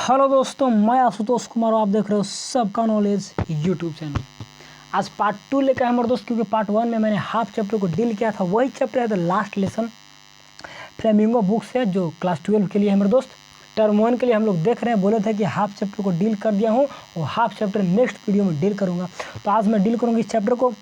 Hello दोस्तों, मैं आशुतोष कुमार और आप देख रहे हो सबका नॉलेज यूट्यूब चैनल। आज पार्ट 2 लेकर हमारे दोस्त, क्योंकि पार्ट 1 में मैंने हाफ चैप्टर को डील किया था। वही चैप्टर है the last lesson flamingo books है, जो क्लास 12 के लिए है मेरे दोस्त। टर्म 1 के लिए हम लोग देख रहे हैं, बोले थे कि हाफ चैप्टर को डील कर दिया हूँ और हाफ चैप्टर नेक्स्ट वीडियो में डील करूँगा। तो आज मैं डील करूँगी इस चैप्टर को।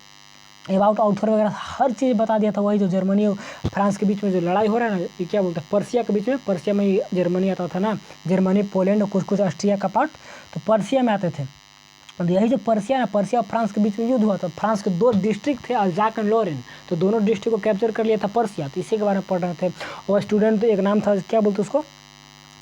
अबाउट ऑथर वगैरह हर चीज़ बता दिया था। वही जो जर्मनी और फ्रांस के बीच में जो लड़ाई हो रहा है ना, ये क्या बोलते हैं, पर्सिया के बीच में। पर्सिया में ही जर्मनी आता था ना, जर्मनी, पोलैंड और कुछ ऑस्ट्रिया का पार्ट तो पर्सिया में आते थे। और यही जो पर्सिया ना, पर्सिया और फ्रांस के बीच में युद्ध हुआ था। फ्रांस के 2 डिस्ट्रिक्ट थे, अल्जाक एंड लॉरेन, तो दोनों डिस्ट्रिक्ट को कैप्चर कर लिया था पर्सिया। तो इसी के बारे में पढ़ रहे थे। और स्टूडेंट तो एक नाम था, क्या बोलते उसको,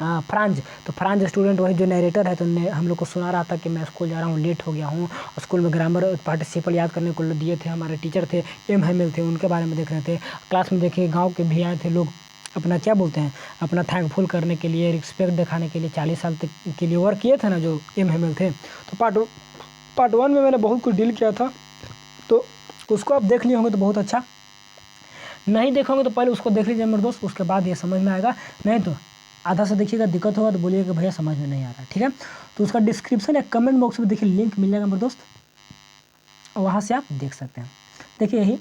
फ्रांज। तो फ्रांज स्टूडेंट वही जो नरेटर है, तो हम लोग को सुना रहा था कि मैं स्कूल जा रहा हूँ, लेट हो गया हूँ। स्कूल में ग्रामर पार्टिसिपल याद करने को दिए थे, हमारे टीचर थे एम हेमिल थे, उनके बारे में देख रहे थे। क्लास में देखिए गांव के भी आए थे लोग, अपना क्या बोलते हैं, अपना थैंकफुल करने के लिए, रिस्पेक्ट दिखाने के लिए 40 साल तक के लिए वर्क किए थे ना जो एम हेमिल थे। तो पार्ट 1 में मैंने बहुत कुछ डील किया था, तो उसको आप देख लिए होंगे तो बहुत अच्छा। नहीं देखोगे तो पहले उसको देख लीजिए मेरे दोस्त, उसके बाद ये समझ में आएगा। नहीं तो आधा से देखिएगा, दिक्कत होगा तो बोलिएगा भैया समझ में नहीं आ रहा, ठीक है। तो उसका डिस्क्रिप्शन या कमेंट बॉक्स में देखिए लिंक मिल जाएगा मेरे दोस्त, वहाँ से आप देख सकते हैं। देखिए यही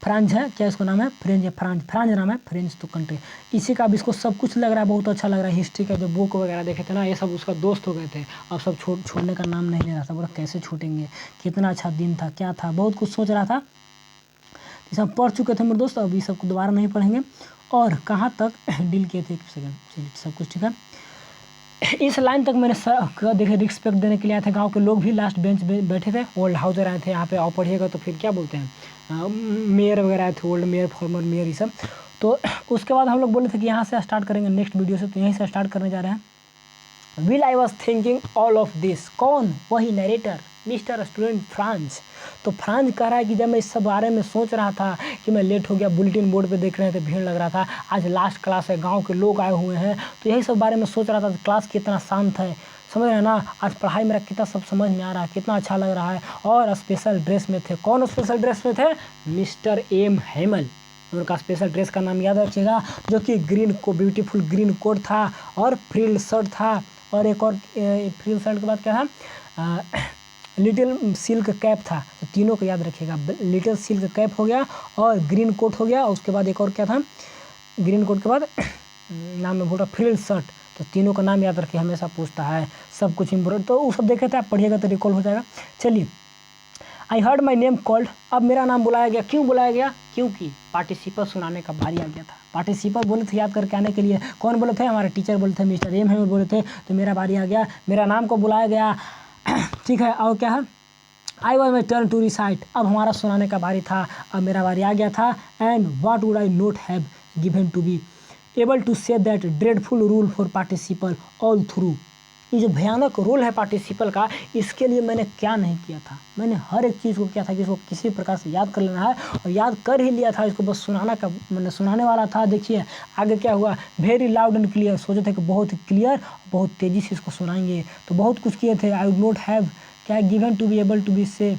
फ्रांज है, क्या इसको नाम है, फ्रेंच है, फ्रांज नाम है, फ्रेंच तो कंट्री। इसी का अब इसको सब कुछ लग रहा है, बहुत अच्छा लग रहा है। हिस्ट्री का जो बुक वगैरह देखे थे ना, ये सब उसका दोस्त हो गए थे। अब सब छोड़ने का नाम नहीं ले रहा था, बोला कैसे छूटेंगे, कितना अच्छा दिन था, क्या था, बहुत कुछ सोच रहा था। इसे हम पढ़ चुके थे मेरे दोस्त, अब ये सबको दोबारा नहीं पढ़ेंगे। और कहाँ तक डील किए थे, एक सेकंड, चलिए सब कुछ ठीक है। इस लाइन तक मैंने देखिए रिस्पेक्ट देने के लिए आए थे। गांव के लोग भी लास्ट बेंच बैठे थे, ओल्ड हाउसर आए थे यहाँ पे। और पढ़िएगा तो फिर क्या बोलते हैं, मेयर वगैरह आए थे, ओल्ड मेयर, फॉर्मर मेयर, ये सब। तो उसके बाद हम लोग बोले थे कि यहाँ से स्टार्ट करेंगे नेक्स्ट वीडियो से, तो यहीं से स्टार्ट करने जा रहे हैं। Will I was thinking all of this, कौन, वही नरेटर मिस्टर स्टूडेंट फ्रांस। तो फ्रांस कह रहा है कि जब मैं इस सब बारे में सोच रहा था कि मैं लेट हो गया, बुलेटिन बोर्ड पे देख रहे थे, भीड़ लग रहा था, आज लास्ट क्लास है, गांव के लोग आए हुए हैं, तो यही सब बारे में सोच रहा था। क्लास कितना शांत है, समझ रहे हैं ना, आज पढ़ाई मेरा कितना सब समझ में आ रहा है, कितना अच्छा लग रहा है। और स्पेशल ड्रेस में थे, कौन स्पेशल ड्रेस में थे, मिस्टर एम हेमल। उनका स्पेशल ड्रेस का नाम याद रखिएगा, जो कि ग्रीन को ब्यूटीफुल ग्रीन कोट था और फ्रिल शर्ट था। और एक और फ्रिल शर्ट के बाद क्या था, लिटिल सिल्क कैप था। तो तीनों को याद रखिएगा, लिटिल सिल्क कैप हो गया और ग्रीन कोट हो गया। और उसके बाद एक और क्या था, ग्रीन कोट के बाद नाम में बोल फ्रिल शर्ट। तो तीनों का नाम याद रखिए, हमेशा पूछता है सब कुछ इम्पोर्टेंट। तो वो सब देखे थे, आप पढ़िएगा तो रिकॉल हो जाएगा। चलिए, I heard my name called, अब मेरा नाम बुलाया गया। क्यों बुलाया गया, क्योंकि पार्टिसिपल सुनाने का बारी आ गया था। पार्टिसिपल बोले थे याद करके आने के लिए, कौन बोले थे, हमारे टीचर बोले थे, मिस्टर एम हेमल बोले थे। तो मेरा बारी आ गया, मेरा नाम को बुलाया गया, ठीक है। और क्या है, I was my turn to recite, अब हमारा सुनाने का बारी था, अब मेरा बारी आ गया था। And what would I not have given to be able to say that dreadful rule for participle all through, ये जो भयानक रोल है पार्टिसिपल का, इसके लिए मैंने क्या नहीं किया था। मैंने हर एक चीज़ को किया था कि इसको किसी प्रकार से याद कर लेना है, और याद कर ही लिया था। इसको बस सुनाना का, मैंने सुनाने वाला था। देखिए आगे क्या हुआ, वेरी लाउड एंड क्लियर, सोचे थे कि बहुत क्लियर, बहुत तेज़ी से इसको सुनाएंगे, तो बहुत कुछ किए थे। आई वुड नॉट हैव क्या given to be able to be say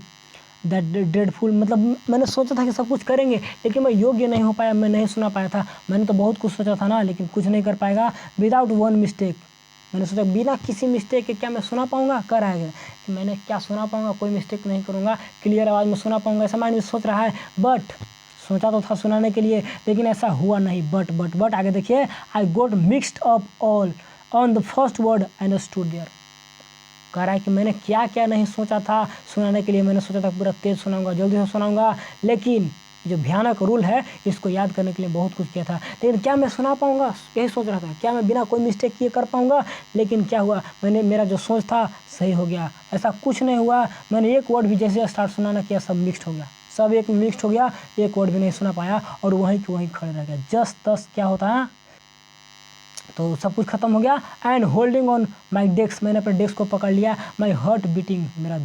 that dreadful, मतलब मैंने सोचा था कि सब कुछ करेंगे, लेकिन मैं योग्य नहीं हो पाया, मैं नहीं सुना पाया था। मैंने तो बहुत कुछ सोचा था ना, लेकिन कुछ नहीं कर पाएगा। विदाउट वन मिस्टेक, मैंने सोचा बिना किसी मिस्टेक के क्या मैं सुना पाऊंगा, कर आएगा कि मैंने क्या सुना पाऊंगा, कोई मिस्टेक नहीं करूंगा, क्लियर आवाज़ में सुना पाऊंगा, ऐसा माइंड में सोच रहा है। बट सोचा तो था सुनाने के लिए, लेकिन ऐसा हुआ नहीं। बट आगे देखिए, I got mixed up all on the first word and stood there. कह रहा है कि मैंने क्या क्या नहीं सोचा था सुनाने के लिए। मैंने सोचा था पूरा तेज सुनाऊंगा, जल्दी से सुनाऊंगा, लेकिन जो भयानक रूल है इसको याद करने के लिए बहुत कुछ किया था, लेकिन क्या मैं सुना पाऊंगा, यही सोच रहा था, क्या मैं बिना कोई मिस्टेक किए कर पाऊंगा। लेकिन क्या हुआ, मेरा जो सोच था सही हो गया, ऐसा कुछ नहीं हुआ। मैंने एक वर्ड भी जैसे स्टार्ट सुनाना किया, सब मिक्स्ड हो गया, सब एक मिक्स्ड हो गया, एक वर्ड भी नहीं सुना पाया और वहीं के वहीं खड़े रह गया। जस्ट तस क्या होता है, तो सब कुछ खत्म हो गया। And holding on my desk, मैंने अपने डेस्क को पकड़ लिया। माई हार्ट बीटिंग, मेरा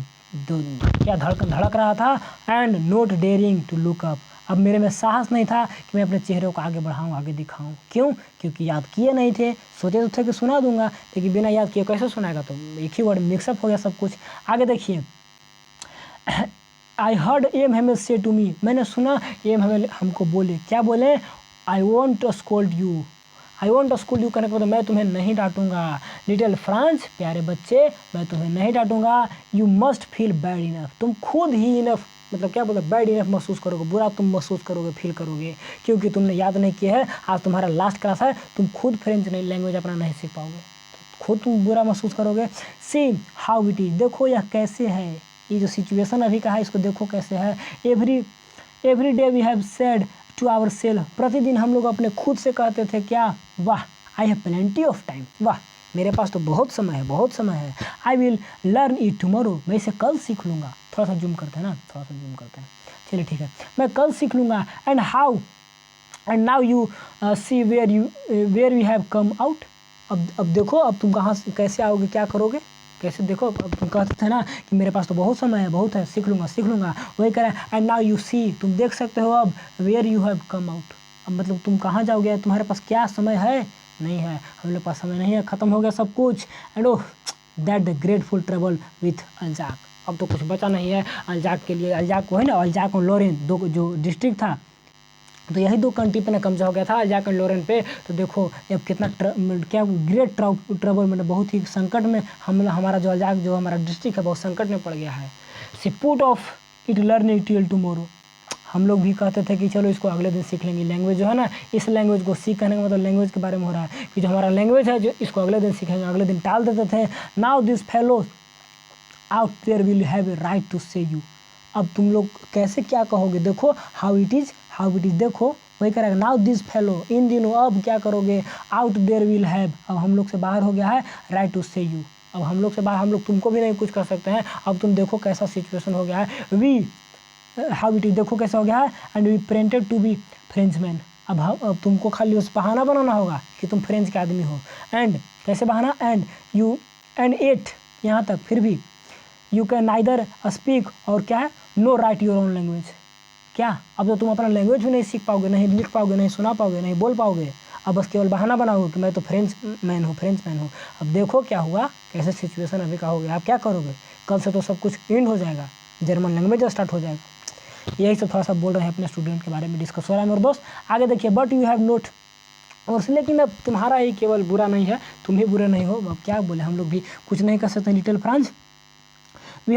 क्या धड़क रहा था। And not daring to look up, अब मेरे में साहस नहीं था कि मैं अपने चेहरे को आगे बढ़ाऊँ, आगे दिखाऊँ। क्यों, क्योंकि याद किए नहीं थे। सोचे तो थे कि सुना दूंगा, लेकिन बिना याद किए कैसे सुनाएगा, तो एक ही वर्ड मिक्सअप हो गया सब कुछ। आगे देखिए, आई हर्ड एम हेमल से टू मी, मैंने सुना एम हेमल हमको बोले, क्या बोले, I want to scold you. I want to school you कहने के बाद मैं तुम्हें नहीं डांटूंगा, लिटिल फ्रांस, प्यारे बच्चे, मैं तुम्हें नहीं डांटूंगा। You must feel bad enough, तुम खुद ही इनफ मतलब क्या बोलते बैड इनफ महसूस करोगे, बुरा तुम महसूस करोगे, फील करोगे, क्योंकि तुमने याद नहीं किया है, आज तुम्हारा लास्ट क्लास है, तुम खुद फ्रेंच लैंग्वेज अपना नहीं सीख पाओगे, खुद तुम बुरा महसूस करोगे। सी हाउ इट इज, देखो यह कैसे है, ये जो सिचुएशन अभी का है इसको देखो कैसे है। Every day we have said to our self, प्रतिदिन हम लोग अपने खुद से कहते थे क्या, वाह I have plenty of time, वाह मेरे पास तो बहुत समय है, बहुत समय है। I will learn it tomorrow, मैं इसे कल सीख लूँगा। थोड़ा सा जूम करते हैं ना, थोड़ा सा जूम करते हैं, चलिए ठीक है, मैं कल सीख लूँगा। And now you see where we have come out, अब देखो अब तुम कहाँ कैसे आओगे, क्या करोगे, कैसे देखो, अब तुम कहते थे ना कि मेरे पास तो बहुत समय है, बहुत है, सीख लूँगा, वही कह रहा है। एंड नाउ यू सी, तुम देख सकते हो अब, where you have come out, अब मतलब तुम कहाँ जाओगे, तुम्हारे पास क्या समय है, नहीं है, हम लोग पास समय नहीं है, ख़त्म हो गया सब कुछ। And oh that the grateful travel with अल्जाक, अब तो कुछ बचा नहीं है अल्जाक के लिए, अल्जाक को है ना, अल्जाक और लॉरेन दो जो डिस्ट्रिक्ट था, तो यही दो कंट्री पे ना कब्जा हो गया था अल्जाक एंड लॉरेन पे। तो देखो अब कितना क्या ग्रेट ट्रबल मतलब बहुत ही संकट में हमारा जो अल्जाक जो हमारा डिस्ट्रिक्ट है बहुत संकट में पड़ गया है। See put off it learn it till tomorrow, हम लोग भी कहते थे कि चलो इसको अगले दिन सीख लेंगे, लैंग्वेज जो है ना, इस लैंग्वेज को सीख करने का मतलब लैंग्वेज के बारे में हो रहा है कि जो हमारा लैंग्वेज है जो इसको अगले दिन सीखेंगे, अगले दिन टाल देते थे। Now this fellow out there will have a right to say you, अब तुम लोग कैसे क्या कहोगे, देखो हाउ इट इज देखो वही करेगा। नाउ दिस फेलो, इन दिनों अब क्या करोगे, आउट देयर विल हैव, अब हम लोग से बाहर हो गया है, राइट टू से यू, अब हम लोग से बाहर, हम लोग तुमको भी नहीं कुछ कर सकते हैं, अब तुम देखो कैसा सिचुएशन हो गया है। वी हाउ इट इज, देखो कैसा हो गया है। And we printed to be Frenchman, अब तुमको खाली उस बहाना बनाना होगा कि तुम फ्रेंच के आदमी हो। एंड कैसे बहाना, एंड एट यहाँ तक, फिर भी यू कैन नाइदर स्पीक और क्या है, no write your own language, क्या अब तो तुम अपना लैंग्वेज भी नहीं सीख पाओगे, नहीं लिख पाओगे, नहीं सुना पाओगे, नहीं बोल पाओगे, अब बस केवल बहाना बनाओगे कि मैं तो फ्रेंच मैन हूँ। अब देखो क्या हुआ, कैसे सिचुएशन अभी का हो गया, आप क्या करोगे, कल से तो सब कुछ एंड हो जाएगा, जर्मन लैंग्वेज स्टार्ट हो जाएगा। यही सब थोड़ा सा बोल रहे हैं अपने स्टूडेंट के बारे में, डिस्कस हो रहा है मेरे दोस्त। आगे देखिए, बट यू हैव नोट, और लेकिन अब तुम्हारा ही केवल बुरा नहीं है, तुम ही बुरे नहीं हो, अब क्या बोले, हम लोग भी कुछ नहीं कर सकते। Little France, we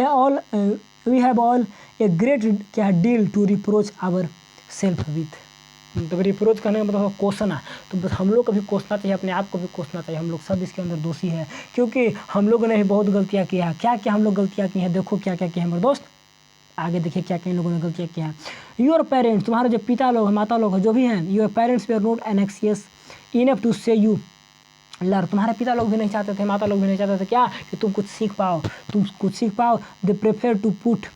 have all a great क्या deal to reproach our self with, मतलब रिप्रोच करने का मतलब कोसना, तो बस हम लोग को भी कोसना चाहिए, अपने आप को भी कोसना चाहिए, हम लोग सब इसके अंदर दोषी है, क्योंकि हम लोगों ने भी बहुत गलतियाँ की है। क्या क्या हम लोग गलतियाँ की हैं, देखो क्या क्या किया है मेरे दोस्त, आगे देखिए क्या क्या इन लोगों ने गलतियाँ किया है। योर पेरेंट्स, तुम्हारे जो पिता लोग माता लोग जो भी हैं, your parents they are not anxious enough to say you learn, तुम्हारे पिता लोग भी नहीं चाहते थे, माता लोग भी नहीं चाहते थे क्या, कि तुम कुछ सीख पाओ, they prefer to put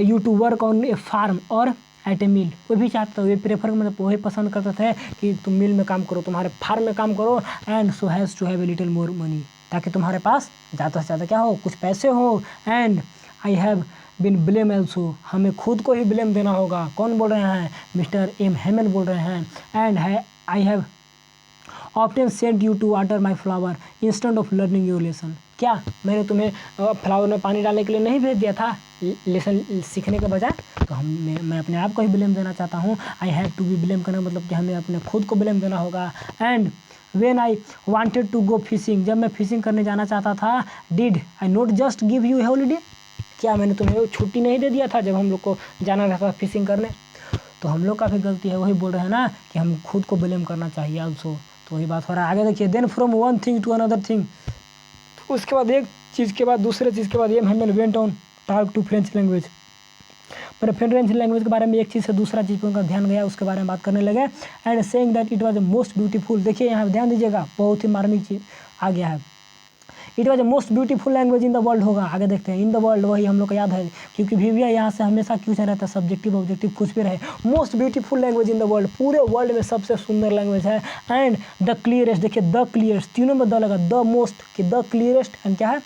you to work on a farm or at a mill, वो भी चाहते थे, प्रेफर मतलब वही पसंद करते थे कि तुम मिल में काम करो, तुम्हारे फार्म में काम करो, and so has to have a little more money, ताकि तुम्हारे पास ज़्यादा से ज़्यादा क्या हो, कुछ पैसे हो। And I have been blame also, हमें खुद को ही ब्लेम देना होगा, कौन बोल रहे हैं, मिस्टर एम हेमन बोल रहे हैं। And I have often sent you to water my flower instant of learning your lesson, क्या मैंने तुम्हें फ्लावर में पानी डालने के लिए नहीं भेज दिया था लेसन सीखने के बजाय, तो मैं अपने आप को ही ब्लेम देना चाहता हूँ। I have to be blame करना मतलब कि हमें अपने खुद को ब्लेम देना होगा। And when I wanted to go fishing, जब मैं फिशिंग करने जाना चाहता था, did I not just give you holiday, क्या मैंने तुम्हें छुट्टी नहीं दे दिया था जब हम लोग को जाना रहता था फिशिंग करने, तो हम लोग का भी गलती है, वही बोल रहे हैं ना कि हम खुद को ब्लेम करना चाहिए ऑल्सो, तो वही बात हो रहा है। आगे देखिए, then from one thing to another thing, उसके बाद एक चीज़ के बाद दूसरे चीज़ के बाद ये हम went on talk to French language, पर फ्रेंच लैंग्वेज के बारे में एक चीज़ से दूसरा चीज़ पर उनका ध्यान गया, उसके बारे में बात करने लगे। And saying that it was the most beautiful, देखिए यहाँ ध्यान दीजिएगा, बहुत ही मार्मिक चीज़ आ गया है, it was the most beautiful language in the world होगा। आगे देखते हैं, इन द वर्ल्ड, वही हम लोग को याद है, क्योंकि भैया यहाँ से हमेशा क्यों से रहता है, सब्जेक्टिव ऑब्जेक्टिव कुछ भी रहे, most beautiful language in the world, पूरे वर्ल्ड में सबसे सुंदर लैंग्वेज है। एंड द क्लियरेस्ट, देखिए द क्लियरेस्ट, तीनों में द लगा, द मोस्ट कि द क्लियरेस्ट, एंड क्या है,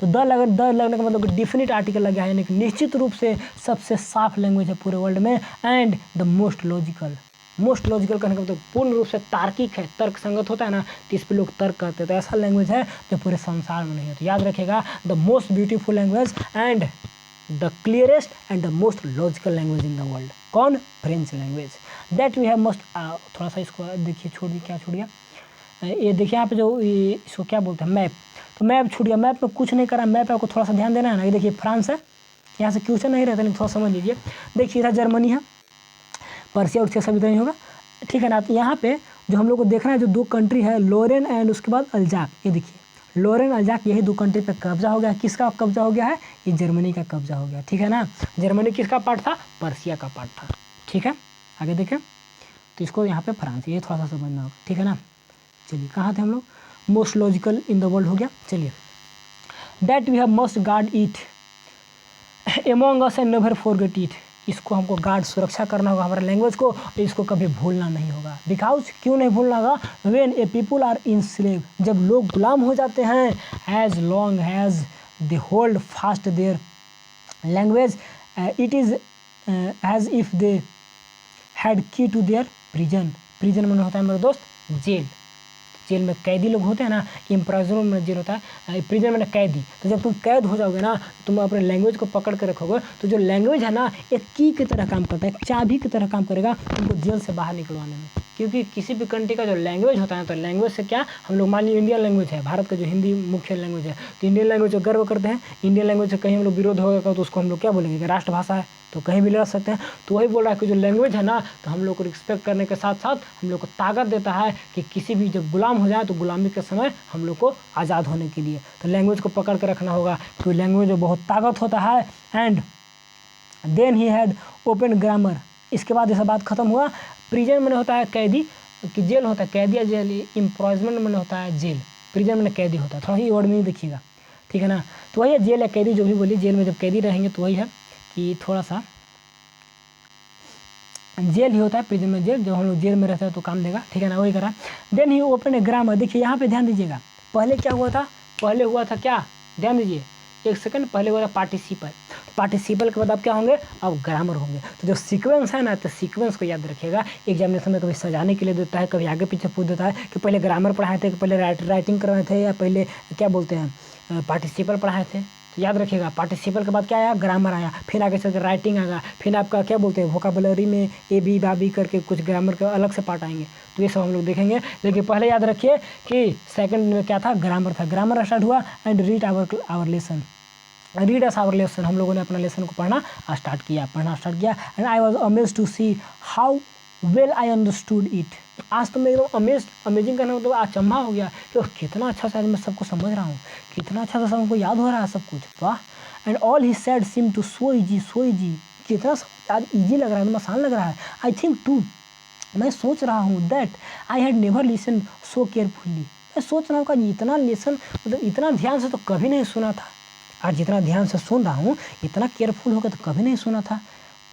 तो द लगने का मतलब डिफिनिट आर्टिकल लगा है, यानी कि निश्चित रूप से सबसे साफ लैंग्वेज है पूरे वर्ल्ड में। एंड द मोस्ट लॉजिकल कहने का मतलब पूर्ण रूप से तार्किक है, तर्क संगत होता है ना, तो इस पर लोग तर्क करते हैं, तो ऐसा लैंग्वेज है जो पूरे संसार में नहीं है, तो याद रखेगा, the most beautiful language and the clearest and the most logical language in the world, कौन, French language, that we have must, थोड़ा सा इसको देखिए, क्या छोड़ गया, ये देखिए यहाँ पे जो इसको क्या बोलते हैं, मैप। तो मैप छूट गया, मैप में कुछ नहीं करा, मैप आपको थोड़ा सा ध्यान देना है ना। ये देखिए फ्रांस है, यहाँ से क्वेश्चन नहीं रहता, लेकिन थोड़ा समझ लीजिए। देखिए इधर जर्मनी है, पर्सिया उर्सिया सब इधर ही होगा, ठीक है ना। तो यहाँ पे जो हम लोग को देखना है, जो 2 कंट्री है, लोरेन एंड उसके बाद अल्जाक। ये देखिए लोरेन अल्जाक, यही 2 कंट्री पे कब्जा हो गया। किसका कब्जा हो गया है? ये जर्मनी का कब्जा हो गया, ठीक है ना। जर्मनी किसका पार्ट था? पर्सिया का पार्ट था, ठीक है। आगे देखें तो इसको यहाँ पे फ्रांस, ये थोड़ा सा समझना होगा, ठीक है ना। चलिए कहाँ थे हम लोग? Most logical in the world हो गया। चलिए, that we have must guard it among us and never forget it. इसको हमको गार्ड, सुरक्षा करना होगा हमारे लैंग्वेज को, इसको कभी भूलना नहीं होगा। बिकॉज क्यों नहीं भूलना होगा? When a people are enslave, जब लोग गुलाम हो जाते हैं, as long as they hold fast their language, it is as if they had key to their prison. Prison में होता है मेरे दोस्त जेल। जेल में कैदी लोग होते हैं ना, इम्प्राइजनर में जेल होता है, प्रिजन में कैदी। तो जब तुम कैद हो जाओगे ना, तुम अपने लैंग्वेज को पकड़ के रखोगे, तो जो लैंग्वेज है ना, एक की की तरह काम करता है, एक चाबी की तरह काम करेगा तुमको जेल से बाहर निकलवाने में। क्योंकि किसी भी कंट्री का जो लैंग्वेज होता है, तो लैंग्वेज से क्या, हम लोग मान लीजिए इंडियन लैंग्वेज है, भारत का जो हिंदी मुख्य लैंग्वेज है, तो इंडियन लैंग्वेज को गर्व करते हैं। इंडियन लैंग्वेज से कहीं हम लोग विरोध होगा तो उसको हम लोग क्या बोलेंगे कि राष्ट्रभाषा है, तो कहीं भी लड़ सकते हैं। तो वही बोल रहा है कि जो लैंग्वेज है ना, तो हम लोग को रिस्पेक्ट करने के साथ साथ हम लोग को ताकत देता है कि किसी भी जब गुलाम हो जाए तो गुलामी के समय हम लोग को आज़ाद होने के लिए तो लैंग्वेज को पकड़ के रखना होगा, क्योंकि लैंग्वेज में बहुत ताकत होता है। And then he had open grammar. इसके बाद ये बात खत्म हुआ। प्रिजन में होता है कैदी, कि जेल होता है कैदी या जेल, इम्प्राइजमेंट में होता है जेल, प्रिजन में कैदी होता है। थोड़ा ही वर्ड में देखिएगा, ठीक है ना। तो वही है जेल या कैदी, जो भी बोलिए, जेल में जब कैदी रहेंगे तो वही है कि थोड़ा सा जेल ही होता है, प्रिजन में जेल। जब हम लोग जेल में रहते हैं तो काम देगा, ठीक है ना, वही करा। Then he open a grammar. देखिए यहाँ पे ध्यान दीजिएगा, पहले क्या हुआ था? पहले हुआ था क्या? ध्यान दीजिए, एक सेकंड, पहले हुआ था पार्टिसिपल। पार्टिसिपल के बाद अब क्या होंगे? अब ग्रामर होंगे। तो जो सीक्वेंस है ना, तो सीक्वेंस को याद रखिएगा। एग्जामिनेशन में कभी सजाने के लिए देता है, कभी आगे पीछे पूछ देता है कि पहले ग्रामर पढ़ाए थे, कि पहले राइटिंग करवाए थे, या पहले क्या बोलते हैं पार्टिसिपल पढ़ाए थे। तो याद रखिएगा, पार्टिसिपल के बाद क्या आया? ग्रामर आया, फिर आगे चल कर राइटिंग आएगा, फिर आपका क्या बोलते हैं वोकाबुलरी में ए बी बाबी करके कुछ ग्रामर के अलग से पार्ट आएंगे। तो ये सब हम लोग देखेंगे, लेकिन पहले याद रखिए कि सेकंड में क्या था? ग्रामर था। ग्रामर स्टार्ट हुआ and read our lesson. Read us our lesson, हम लोगों ने अपना लेसन को पढ़ना स्टार्ट किया। And I was amazed to see how well I understood it. आज तो मैं एकदम अमेजिंग करने मतलब अचंभा हो गया कि कितना अच्छा से आज मैं सबको समझ रहा हूँ, कितना अच्छा से सबको याद हो रहा है सब कुछ, वाह। And all he said seem to so easy, कितना आज ईजी लग रहा है, आसान लग रहा है। आई थिंक टू, मैं सोच रहा हूँ that I had never listen so carefully. मैं सोच रहा हूँ कि इतना लेसन मतलब इतना ध्यान से तो कभी नहीं सुना था, आज जितना ध्यान से सुन रहा हूँ, इतना केयरफुल होकर तो कभी नहीं सुना था।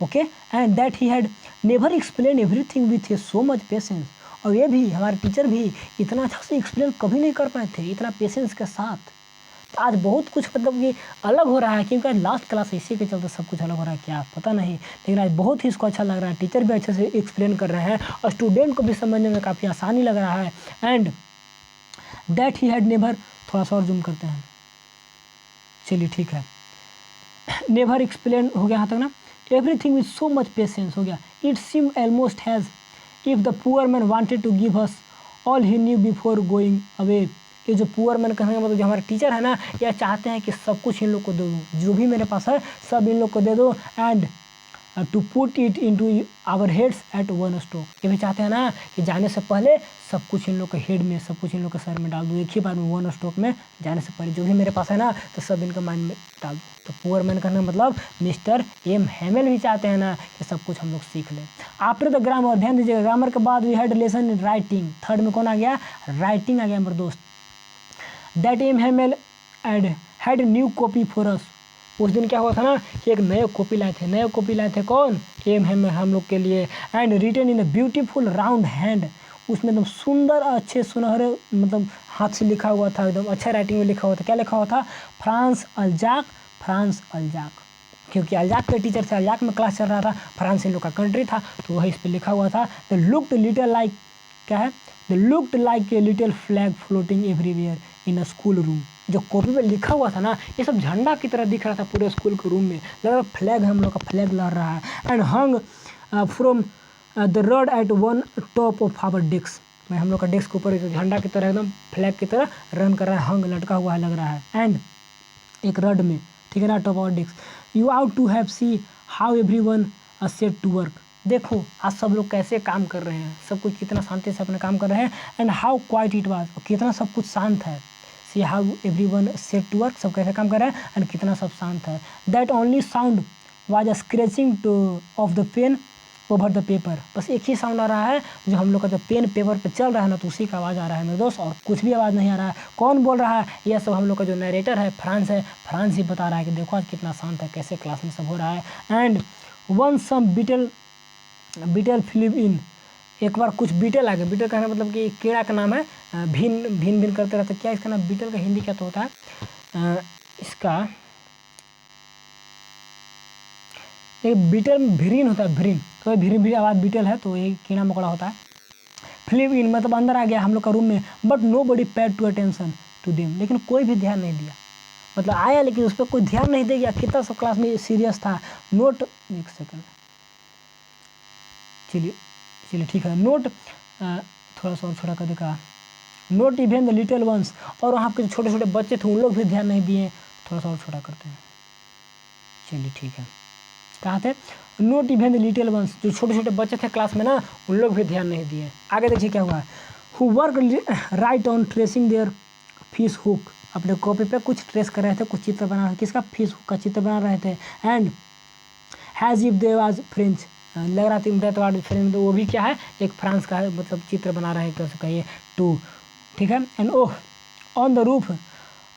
Okay, and that he had never explain everything with so much patience. और ये भी हमारे टीचर भी इतना अच्छा से एक्सप्लेन कभी नहीं कर पाए थे, इतना पेशेंस के साथ। तो आज बहुत कुछ मतलब कि अलग हो रहा है, क्योंकि आज लास्ट क्लास है, इसी के चलते सब कुछ अलग हो रहा है, क्या पता नहीं। लेकिन आज बहुत ही इसको अच्छा लग रहा है, टीचर भी अच्छे से एक्सप्लेन कर रहे हैं और स्टूडेंट को भी समझने में काफ़ी आसानी लग रहा है। And that he had never, थोड़ा सा और जूम करते हैं, चलिए ठीक है, नेवर एक्सप्लेन हो गया यहाँ तक ना, everything with so much patience हो गया। It seem almost has if the poor man wanted to give us all he knew before going away. ये जो पुअर मैन कहने का मतलब जो हमारे टीचर है ना, यह चाहते हैं कि सब कुछ इन लोग को दे दूँ, जो भी मेरे पास है सब इन लोग को दे दो। And to put it into our heads at one stroke. ये भी चाहते हैं ना कि जाने से पहले सब कुछ इन लोग के हेड में, सब कुछ इन लोग के सर में डाल दूँ, एक ही बार में वन स्ट्रोक में, जाने से पहले जो भी मेरे पास है ना तो सब इनका माइंड में डाल दूँ। तो पुअर मैन कहने का मतलब मिस्टर एम हेमेल भी चाहते हैं ना कि सब कुछ हम लोग सीख लें। आफ्टर द ग्रामर, ध्यान दीजिएगा, ग्रामर के बाद we had lesson in writing. Third में कौन आ गया? राइटिंग आ गया मेरे दोस्त। That M Hamel and had new copy for us. उस दिन क्या हुआ था ना कि एक नए कॉपी लाए थे, नए कॉपी लाए थे कौन? एम हेमेल हम लोग के लिए। And written in a beautiful round hand, उसमें एकदम सुंदर अच्छे सुनहरे मतलब हाथ से लिखा हुआ था, एकदम अच्छा राइटिंग में लिखा हुआ था। क्या लिखा हुआ था? फ्रांस अल्जाक, फ्रांस अल्जाक, क्योंकि अल्जाक के टीचर थे, अल्जाक में क्लास चल रहा था, फ्रांस इन लोग का कंट्री था, तो वही इस पर लिखा हुआ था। द लुक्ड लिटिल लाइक, क्या है? The looked like a little flag floating everywhere in a school room. जो कॉपी पे लिखा हुआ था ना, ये सब झंडा की तरह दिख रहा था पूरे स्कूल के रूम में, लग रहा फ्लैग, हम लोग का फ्लैग लहर रहा है। And hung from the rod at one top of our desk. मैं हम लोग का डेस्क के ऊपर जो झंडा की तरह एकदम फ्लैग की तरह रन कर रहा है, हंग लटका हुआ है लग रहा है, एंड एक रड में, ठीक है ना, top of desk. You ought to have see how everyone set to work. देखो आज सब लोग कैसे काम कर रहे हैं, सब कुछ कितना शांति से अपना काम कर रहे हैं, and how quite it was, कितना सब कुछ शांत है। See how everyone set to work, सब कैसे काम कर रहे हैं एंड कितना सब शांत है। That only sound was scratching to of the pen over the paper, बस एक ही साउंड आ रहा है जो हम लोग का जो पेन पेपर पे चल रहा है ना, तो उसी का आवाज़ आ रहा है मेरे दोस्त, और कुछ भी आवाज़ नहीं आ रहा है। कौन बोल रहा है? यह सब हम लोग का जो नरेटर है फ्रांस है, फ्रांस ही बता रहा है कि देखो आज कितना शांत है, कैसे क्लास में सब हो रहा है। And one some beetle Philip in, एक बार कुछ बीटल आ गए, बीटल का मतलब कि कीड़ा का नाम है, भिन भिन भिन करते रहते, क्या इसका नाम बीटल का हिंदी क्या तो होता है, इसका एक बीटल भिरीन होता है, भिरीन, तो भिरीन भी आवाज़ बीटल है, तो ये कीड़ा मकोड़ा होता है। फिलिप इन मतलब अंदर आ गया हम लोग का रूम में, but nobody paid to attention to them, लेकिन कोई भी ध्यान नहीं दिया, मतलब आया लेकिन उस पर कोई ध्यान नहीं दे गया, कितना सब क्लास में सीरियस था। नोट, एक सेकंड, चलिए ठीक है, नोट थोड़ा सा और छोटा कर देखा, note even the little ones, और वहाँ के जो छोटे छोटे बच्चे थे उन लोग भी ध्यान नहीं दिए, थोड़ा सा और छोटा करते हैं, चलिए ठीक है, कहाँ थे, note even the little ones, जो छोटे छोटे बच्चे थे क्लास में ना, उन लोग भी ध्यान नहीं दिए। आगे देखिए क्या हुआ, who work right on tracing their fish hook, अपने कॉपी पे कुछ ट्रेस कर रहे थे, कुछ चित्र बना रहे थे, किसका, फिश हुक का चित्र बना रहे थे। And has if they was French, लग रहा था दैट वाज फ्रेंच, वो भी क्या है, एक फ्रांस का है, मतलब चित्र बना रहे हैं एक तरह से कहिए टू, ठीक है। And oh on the roof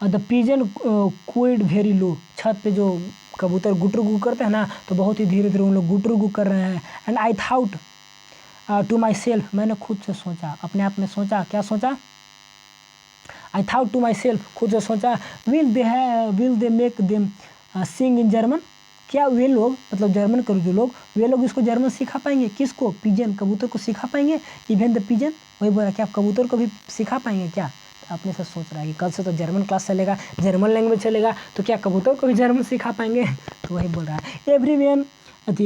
the pigeon cooed very low, छत पे जो कबूतर गुटर गु करते हैं ना, तो बहुत ही धीरे धीरे उन लोग गुटर गु कर रहे हैं। And I thought to my self, मैंने खुद से सोचा, अपने आप में सोचा, क्या सोचा, I thought to my self, खुद से सोचा, will they make them sing in German, क्या वे लोग, मतलब जर्मन करो जो लोग, वे लोग इसको जर्मन सिखा पाएंगे, किसको, पिजन, कबूतर को सिखा पाएंगे, इवन द पिजन, वही बोला क्या कबूतर को भी सिखा पाएंगे क्या, अपने से सोच रहा है कि कल से तो जर्मन क्लास चलेगा, जर्मन लैंग्वेज चलेगा, तो क्या कबूतर को भी जर्मन सिखा पाएंगे, तो वही बोल रहा है।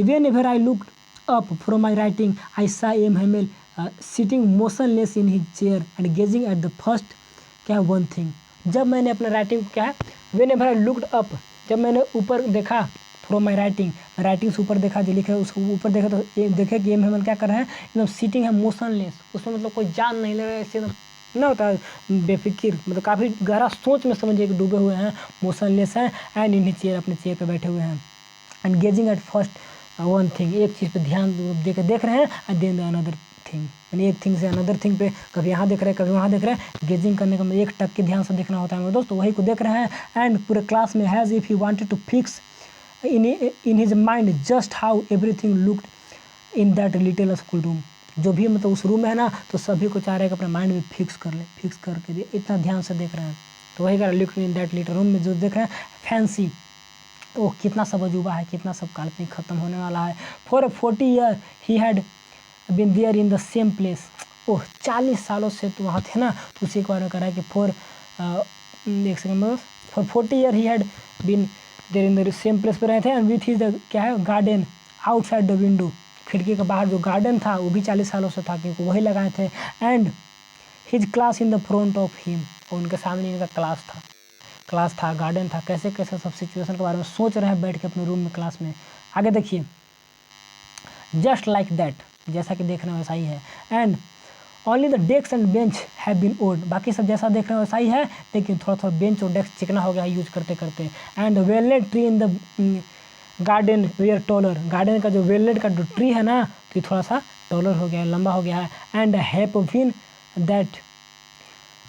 When ever I look up from my writing I saw M Hamel sitting motionless in his chair and gazing at the first क्या वन थिंग, जब मैंने अपना राइटिंग क्या है, when ever I looked up, जब मैंने ऊपर देखा, फ्रॉम माई राइटिंग से ऊपर देखा, जो लिखा है उसको ऊपर देखा, तो देखे कि एम हेमल क्या कर रहे हैं, एकदम सीटिंग है मोशनलेस, उसमें मतलब कोई जान नहीं लग रहा है, ऐसे ना होता है बेफिक्र, मतलब काफ़ी गहरा सोच में समझिए कि डूबे हुए हैं, मोशनलेस हैं, एंड इन चेयर, अपने चेयर पे बैठे हुए हैं, and gazing at first one thing, एक चीज़ पे ध्यान देख रहे हैं, एंड देन अनदर थिंग, यानी एक थिंग से अनदर थिंग पे, कभी यहाँ देख रहे हैं, कभी वहाँ देख रहे हैं, गेजिंग करने का एक टक के ध्यान से देखना होता है मेरे दोस्त, तो वही को देख रहे हैं। एंड पूरे क्लास में has if he wanted to fix in his mind just how everything looked in that little school room, जो भी मतलब उस रूम में है ना, तो सभी को चाह रहे हैं कि अपने माइंड में फिक्स कर ले, फिक्स करके इतना ध्यान से देख रहे हैं, तो वही कर look in that little room में जो देख रहे हैं फैंसी, तो कितना सब अजूबा है, कितना सब काल्पनिक खत्म होने वाला है। For 40 year he had been there in the same place, oh 40 सालों से तो वहाँ थे ना, तो उसी के बारे में कह रहा है कि एक second, for 40 year he had been there in the same place पे रहे थे, एंड विथ हिज क्या है गार्डन आउटसाइड द विंडो, खिड़की के बाहर जो गार्डन था वो भी 40 सालों से था, क्योंकि वही लगाए थे। And his class in the front of him, और उनके सामने इनका क्लास था, गार्डन था, कैसे कैसे सब सिचुएशन के बारे में सोच रहे हैं बैठ के अपने रूम में, क्लास में। आगे देखिए, जस्ट लाइक दैट, जैसा कि देख रहे हैं वैसा ही है। And only the desk and bench have been old, बाकी सब जैसा देख रहे हैं वैसा ही है, लेकिन थोड़ा थोड़ा बेंच और डेस्क चिकना हो गया है यूज करते करते। And walnut tree in the garden were taller, garden का जो वेलनेट का जो ट्री है ना, तो ये थोड़ा सा टॉलर हो गया है, लंबा हो गया है। And hop vine that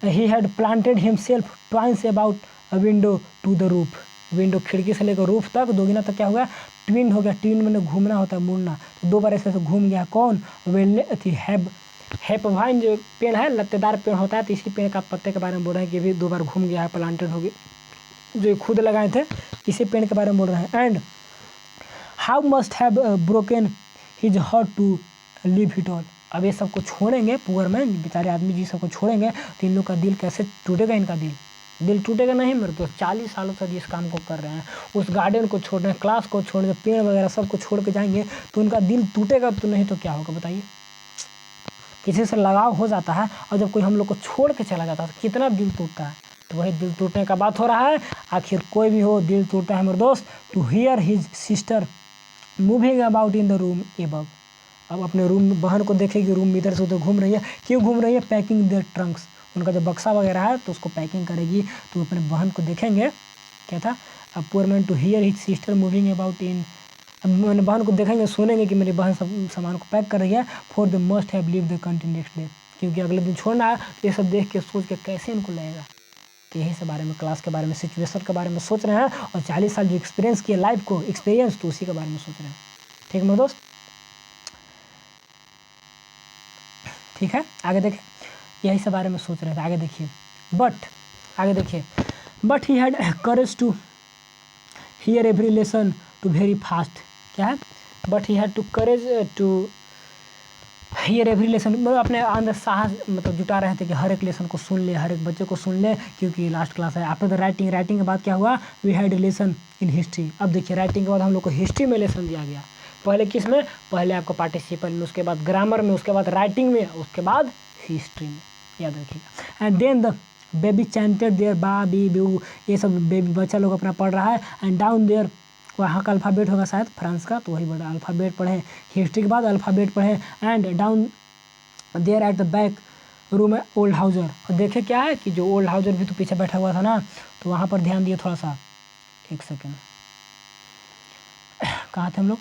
he had planted himself twice about a window to the roof, window खिड़की से लेकर रूफ तक दोगुना तक क्या हो गया, ट्विन हो गया, ट्विन मैंने घूमना होता है, मुड़ना, तो 2 बार ऐसे घूम गया। कौन, हैपवाइन जो पेड़ है, लत्तेदार पेड़ होता है, तो इसी पेड़ का पत्ते के बारे में बोल रहे हैं कि भी 2 बार घूम गया है, प्लांटेड हो गया, जो खुद लगाए थे, इसी पेड़ के बारे में बोल रहे हैं। And how must have broken his heart to live it all, अब ये सबको छोड़ेंगे, पुअर मैन बेचारे आदमी जी सबको छोड़ेंगे, तो इन लोग का दिल कैसे टूटेगा, इनका दिल टूटेगा नहीं मेरे दोस्त, 40 सालों से जिस काम को कर रहे हैं, उस गार्डन को छोड़ रहे हैं, क्लास को छोड़ रहे हैं, पेड़ वगैरह सबको छोड़ के जाएंगे, तो उनका दिल टूटेगा, तो नहीं तो क्या होगा बताइए। किसी से लगाव हो जाता है और जब कोई हम लोग को छोड़ के चला जाता है तो कितना दिल टूटता है। तो वही दिल टूटने का बात हो रहा है। आखिर कोई भी हो, दिल टूटता है मेरे दोस्त। To hear his sister moving about in the room above. अब अपने रूम में बहन को देखेगी रूम में इधर से उधर घूम रही है। क्यों घूम रही है? पैकिंग देयर ट्रंक्स, उनका जो बक्सा वगैरह है तो उसको पैकिंग करेगी। तो अपने बहन को देखेंगे, क्या था, a poor man to hear his sister moving about in. अब मैंने बहन को देखेंगे, सुनेंगे कि मेरी बहन सब सामान को पैक कर रही है। For the must have leave the country next day, क्योंकि अगले दिन छोड़ना है। तो ये सब देख के सोच के कैसे इनको लगेगा कि यही सब बारे में, क्लास के बारे में, सिचुएशन के बारे में सोच रहे हैं। और 40 साल जो एक्सपीरियंस किए लाइफ को एक्सपीरियंस, तो उसी के बारे में सोच रहे हैं। ठीक है मेरे दोस्त, ठीक है। आगे देखें, यही सब बारे में सोच रहे थे। आगे देखिए, आगे देखिए, but he had courage to hear every lesson to very fast. क्या है? But he had to courage to hear every lesson, मतलब अपने अंदर साहस मतलब जुटा रहे थे कि हर एक लेसन को सुन ले, हर एक बच्चे को सुन ले, क्योंकि लास्ट क्लास है। आफ्टर द राइटिंग, राइटिंग के बाद क्या हुआ? We had lesson in history. अब देखिए, राइटिंग के बाद हम लोग को हिस्ट्री में लेसन दिया गया। पहले किस में? पहले आपको पार्टिसिपल में, उसके बाद ग्रामर में, उसके बाद राइटिंग में, उसके बाद हिस्ट्री में, याद रखिएगा। And then the baby chanted their ba be bu, ये सब बेबी बच्चा लोग अपना पढ़ रहा है। एंड डाउन देयर, वहाँ का अल्फ़ाबेट होगा शायद फ्रांस का, तो वही बड़ा अल्फ़ाबेट पढ़े। हिस्ट्री के बाद अल्फ़ाबेट पढ़े। And down there at the back room है ओल्ड हाउजर। और देखे क्या है कि जो ओल्ड हाउजर भी तो पीछे बैठा हुआ था ना, तो वहाँ पर ध्यान दिए थोड़ा सा। एक सेकेंड, कहाँ थे हम लोग?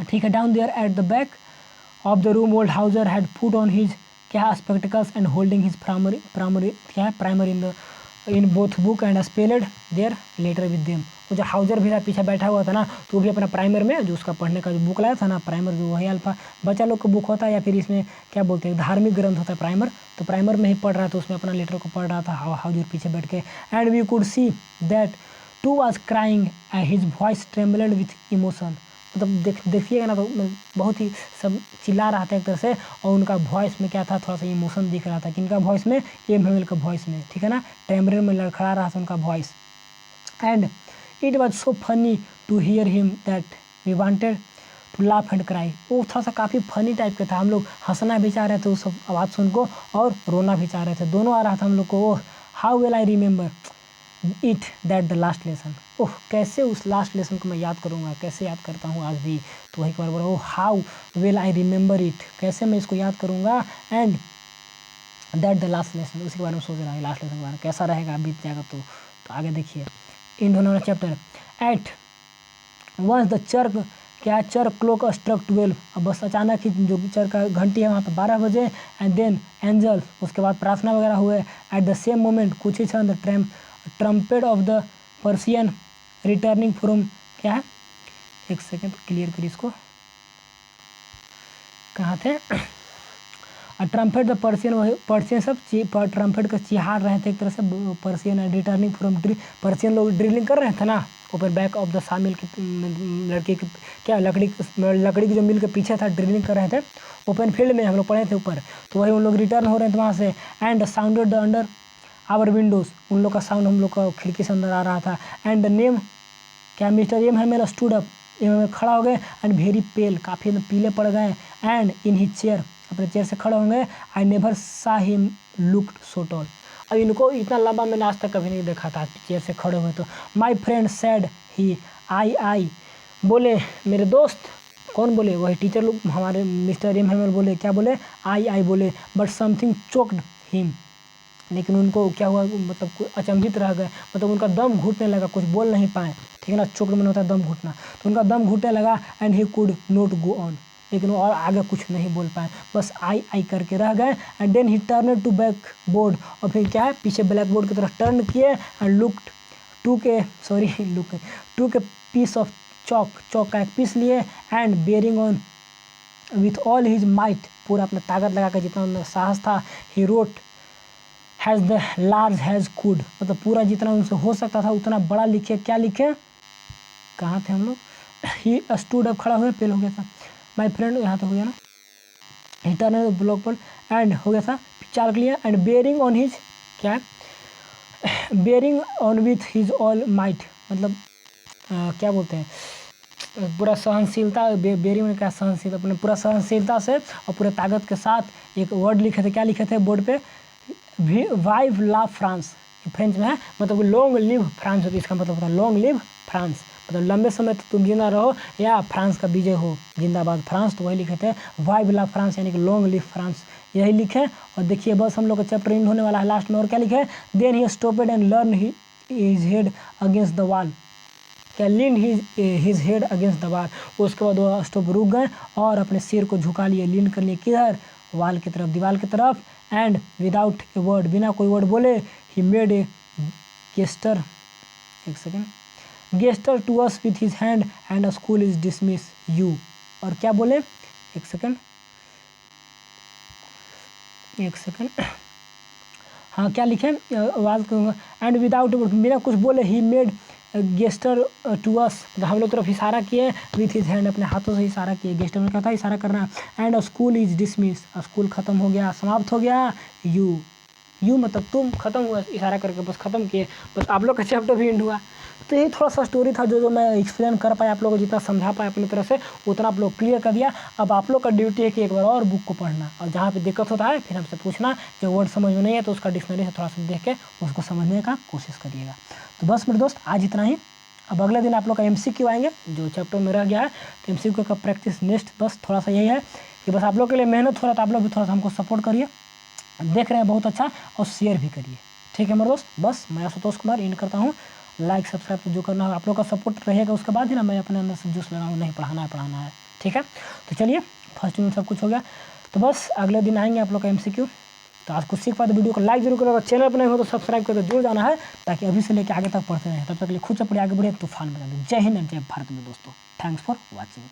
ठीक है, down there at the back of the room old Hauser had put on his, क्या, spectacles and holding his primary क्या है, primer in both book and spelled their letter with them. वो जो हाउजर भी था पीछे बैठा हुआ था ना, तो वो भी अपना प्राइमर में, जो उसका पढ़ने का जो बुक लाया था ना, प्राइमर, जो वही अल्फा बच्चा लोग का बुक होता है, या फिर इसमें क्या बोलते हैं, धार्मिक ग्रंथ होता है प्राइमर, तो प्राइमर में ही पढ़ रहा था, उसमें अपना लेटर को पढ़ रहा था हाउजर पीछे बैठ के। And we could see that too was crying and his voice trembled with emotion. मतलब देखिएगा ना, तो बहुत ही सब चिल्ला रहा था एक तरह से, और उनका वॉइस में क्या था, थोड़ा सा इमोशन दिख रहा था। किनका वॉइस में? एम का वॉइस में, ठीक है ना, टेम्बरेल में लड़खड़ा रहा था उनका voice. And it was so funny to hear him that we wanted to laugh and cry. वो थोड़ा सा काफ़ी फनी टाइप का था, हम लोग हंसना भी चाह रहे थे उस आवाज़ सुन को, और रोना भी चाह रहे थे, दोनों आ रहा था हम लोग को। How will I remember it that the last lesson. Oh, कैसे उस लास्ट लेसन को मैं याद करूँगा, कैसे याद करता हूँ आज भी। तो वही बार बोला, oh how will I remember it, कैसे मैं इसको याद करूँगा। And that the last lesson, उसी के बारे में सोच रहा है, लास्ट लेसन के बारे में कैसा रहेगा, बीत जाएगा तो आगे देखिए, इन दोनों chapter. Eight once the Churg, क्या, चर्क क्लॉक स्ट्रक 12। अब बस अचानक ही जो चर्क का घंटी है वहाँ पे 12 बजे। एंड देन एंजल, उसके बाद प्रार्थना वगैरह हुए। एट द सेम मोमेंट, कुछ ही क्षण, the trumpet of the Persian returning from, क्या है, एक सेकेंड क्लियर करिए इसको, कहाँ थे? ट्रम्पेट द पर्सियन, वही पर्सियन सब ट्रम्पेट का चिहाड़ रहे थे एक तरह से, पर्सियन रिटर्निंग फ्रॉम पर्सियन लोग ड्रिलिंग कर रहे थे ना, ऊपर बैक ऑफ द सामिल की लड़की की, क्या, लकड़ी की जो मिल के पीछे था, ड्रिलिंग कर रहे थे ओपन फील्ड में, हम लोग पढ़े थे ऊपर। तो वही उन लोग रिटर्न हो रहे थे वहाँ से। And sounded the under our windows, उन लोग का साउंड हम लोग का खिड़की से अंदर आ रहा था। एंड द नेम, क्या, mister M Hamel stood up, M खड़ा हो गए। एंड वेरी पेल, काफ़ी पीले पड़ गए। एंड इन हिज चेयर, अपने चेयर से खड़े होंगे। आई नेवर सा हिम लुक्ड सो टॉल। अब इनको इतना लंबा मैंने आज तक कभी नहीं देखा था चेयर से खड़े हुए। तो माई फ्रेंड सैड ही, आई बोले मेरे दोस्त, कौन बोले? वही टीचर लोग, हमारे मिस्टर एम हैमेल बोले, क्या बोले? आई बोले। बट समथिंग चोक्ड हिम, लेकिन उनको क्या हुआ, मतलब अचंभित रह गए, मतलब उनका दम घुटने लगा, कुछ बोल नहीं पाए, ठीक है ना, चोक्ड में होता है दम घुटना, तो उनका दम घुटने लगा। And he could not go on, लेकिन वो और आगे कुछ नहीं बोल पाए, बस आई करके रह गए। And then he turn to back board, और फिर क्या है, पीछे ब्लैक बोर्ड की तरफ टर्न किए। एंड लुक्ड टू के पीस ऑफ चौक का एक पीस लिए। And bearing on with all his might, पूरा अपना ताकत लगा कर, जितना उनमें साहस था, he wrote as the large as could, मतलब पूरा जितना उनसे हो सकता था उतना बड़ा लिखे। क्या लिखे, कहाँ थे हम लोग? ही स्टूड अप, खड़ा हुए, पेल हो गया था। माई फ्रेंड, यहाँ तो हो गया ना, ही टर्न ब्लॉक पर, एंड हो गया था, चाल लिया। एंड बेयरिंग ऑन हिज, क्या है, bearing on with his all might, मतलब क्या बोलते हैं, पूरा सहनशीलता, बेरी में क्या सहनशीलता, अपने पूरा सहनशीलता से और पूरे ताकत के साथ एक वर्ड लिखे थे। क्या लिखे थे बोर्ड पे? वाइव ला फ्रांस, फ्रेंच में है, मतलब लॉन्ग लिव फ्रांस होती है, इसका मतलब होता है लॉन्ग लिव फ्रांस, मतलब लंबे समय तक तुम जिंदा रहो या फ्रांस का विजय हो, जिंदाबाद फ्रांस। तो वही लिखे थे वाइव ला फ्रांस, यानी कि लॉन्ग लिव फ्रांस, यही लिखे। और देखिए बस हम लोग का चैप्टर एंड होने वाला है लास्ट में, और क्या लिखे? Then he stopped and learn his head against the wall, क्या lean his head against the wall, उसके बाद वो स्टॉप रुक गए और अपने सिर को झुका लिए, लीन कर लिए किधर? वॉल की तरफ, दीवार की तरफ। एंड विदाउट ए वर्ड, बिना कोई वर्ड बोले, ही मेड ए गेस्टर, एक second, gesture to us with his hand and school is dismiss you. और क्या बोले? एक सेकेंड, हाँ क्या लिखे आवाज़? एंड विदाउट, बिना कुछ बोले, he made gesture to us, हम लोग तरफ इशारा किए विथ हिज हैंड, अपने हाथों से इशारा किए। गेस्टर में क्या था? इशारा करना। And school is dismiss, school खत्म हो गया, समाप्त हो गया। यू मतलब तुम, खत्म हुआ, इशारा करके बस खत्म किए, बस आप लोग का चैप्टर भी एंड हुआ। तो ये थोड़ा सा स्टोरी था जो मैं एक्सप्लेन कर पाया, आप लोगों को जितना समझा पाया अपनी तरफ से उतना आप लोग क्लियर कर दिया। अब आप लोग का ड्यूटी है कि एक बार और बुक को पढ़ना, और जहाँ पे दिक्कत होता है फिर हमसे पूछना, जो वर्ड समझ में नहीं है तो उसका डिक्शनरी से थोड़ा सा देख के उसको समझने का कोशिश करिएगा। तो बस मेरे दोस्त आज इतना ही। अब अगले दिन आप लोग का MCQ आएंगे, जो चैप्टर में रह गया है, तो MCQ का प्रैक्टिस नेक्स्ट, बस थोड़ा सा यही है कि बस आप लोग के लिए मेहनत हो रहा है, तो आप लोग भी थोड़ा सा हमको सपोर्ट करिए, देख रहे हैं बहुत अच्छा, और शेयर भी करिए, ठीक है मेरे दोस्त। बस मैं आशुतोष कुमार इन करता हूँ, लाइक सब्सक्राइब तो जो करना है आप लोग का सपोर्ट रहेगा, उसके बाद ही ना मैं अपने अंदर से जूस लगाऊँ, नहीं पढ़ाना है, ठीक है। तो चलिए फर्स्ट यूनिट सब कुछ हो गया, तो बस अगले दिन आएंगे आप लोग का MCQ। तो आज कुछ सीख पाए तो वीडियो को लाइक जरूर करेगा, चैनल पर नहीं हो तो सब्सक्राइब करके जुड़ जाना है, ताकि अभी से लेकर आगे तक पढ़ते रहें। तब तक के लिए खुद से पढ़िए, आगे बढ़िए, तूफान बना दे। जय हिंद, जय भारत में दोस्तों, थैंक्स फॉर वॉचिंग।